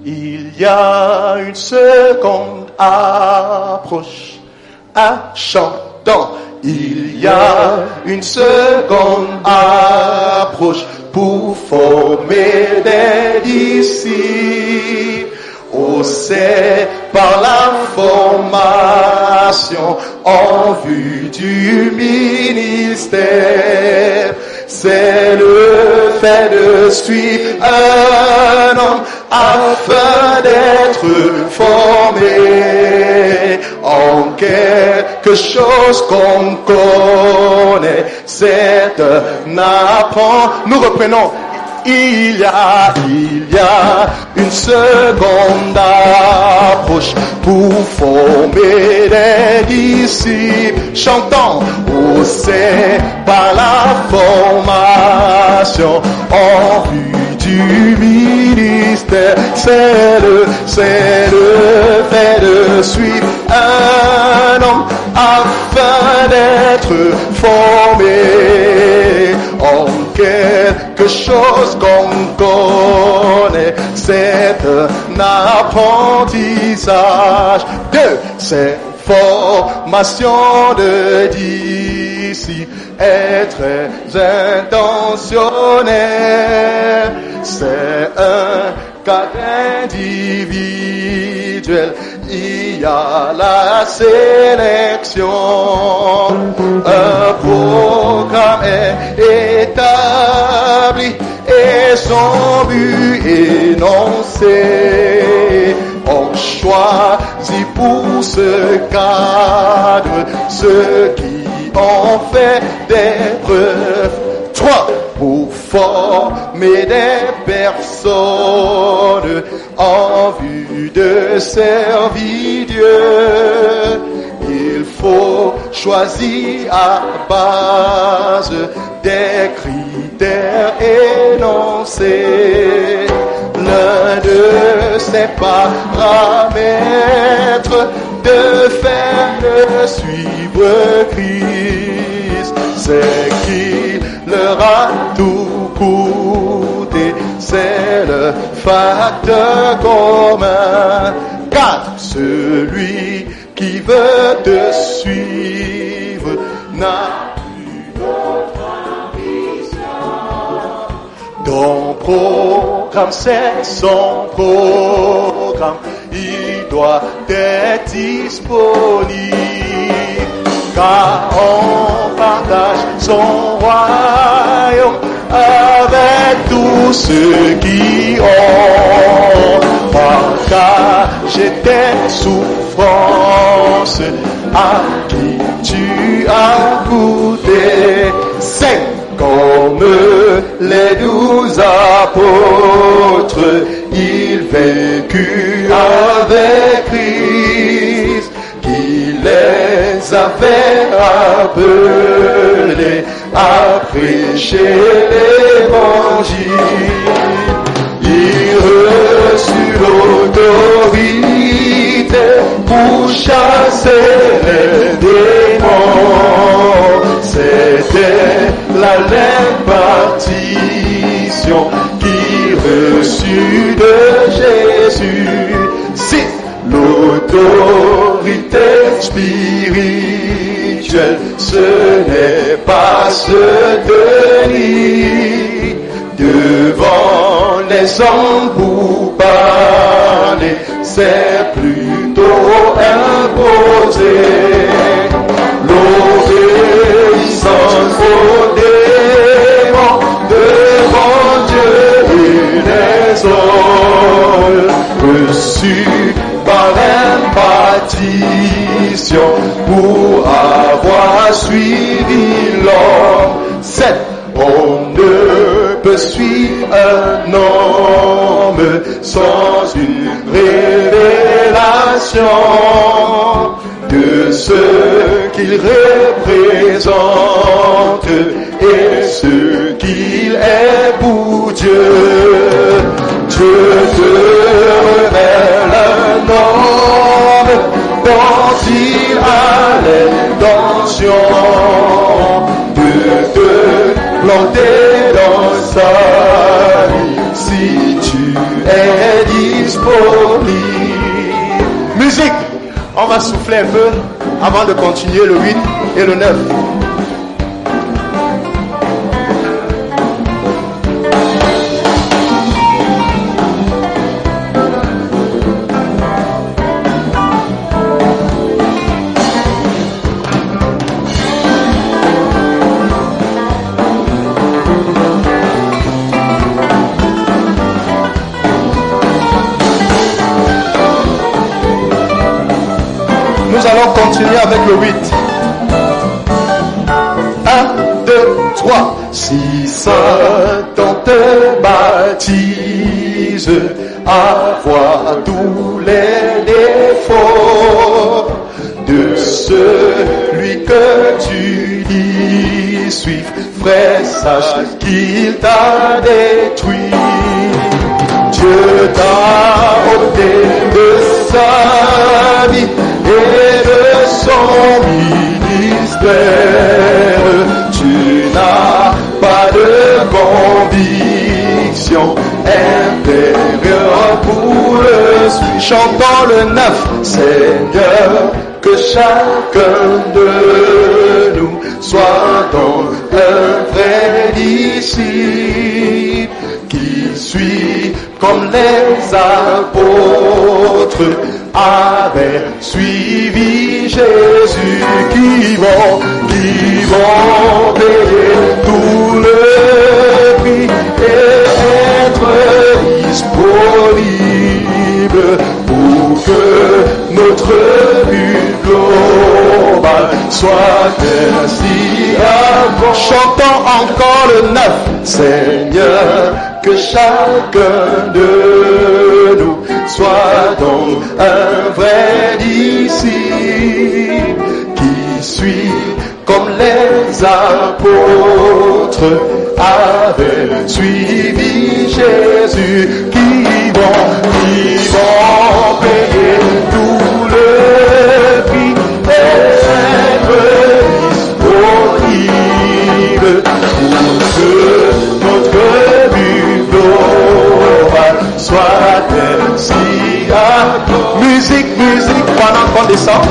Il y a une seconde approche, un chantant. Il y a une seconde approche pour former des disciples. Oh, c'est par la formation en vue du ministère. C'est le fait de suivre un homme afin d'être formé en quelque chose qu'on connaît. C'est un apprendre. Nous reprenons. Il y a une seconde approche pour former des disciples. Chantons, oh, c'est par la formation en vue du ministère. C'est le fait de suivre un homme afin d'être formé en quelque chose qu'on connaît. C'est un apprentissage de cette formation de disciples est très intentionnel. C'est un cas individuel. Il y a la sélection. Un programme est établi et son but énoncé. On choisit pour ce cadre ceux qui ont fait des preuves. 3. Pour former des personnes en vue de servir Dieu. Il faut choisir à base des critères énoncés. L'un de ces paramètres de faire le suivre Christ, c'est qu'il leur a tout coûté. C'est le facteur commun. 4. Celui qui veut te suivre n'a plus d'autre ambition. Ton programme, c'est son programme. Il doit être disponible. Car on partage son royaume avec tous ceux qui ont partagé tes souffrances, à qui tu as goûté. C'est comme les 12 apôtres, ils vécurent avec Christ, qui les avait appelés à prêcher l'évangile. Ils reçurent l'autorité pour chasser les démons. C'était la répartition qu'ils reçut de Jésus. C'est l'autorité spirituelle, ce n'est pas se tenir devant les hommes pour parler, c'est plutôt imposer l'obéissance aux démons devant Dieu et les hommes, reçus par impartition pour avoir suivi l'homme. 7. On ne peut suivre un homme sans une révélation de ce qu'il représente et ce qu'il est pour Dieu. Dieu te révèle un homme dont il a l'intention de te planter dans sa vie. Si tu es est disponible. Musique, on va souffler un peu avant de continuer le 8 et le 9. Nous allons continuer avec le 8. 1, 2, 3. Si Satan te baptise, avoir tous les défauts de celui que tu dis suivre, frère, sache qu'il t'a détruit. Dieu t'a ôté de sa vie et de son ministère. Tu n'as pas de conviction intérieure pour le suivre. Chantons le 9. Seigneur, que chacun de nous soit donc un vrai disciple qui suit comme les apôtres avaient suivi Jésus, qui vont payer tout le prix et être disponibles pour que notre but global soit ainsi avant. Chantons encore le 9. Seigneur, que chacun de nous soit donc un vrai disciple qui suit comme les apôtres avaient suivi Jésus, qui vont payer tout le prix et être disponible pour que notre but global soit ainsi accompli. Musique, pendant qu'on descend.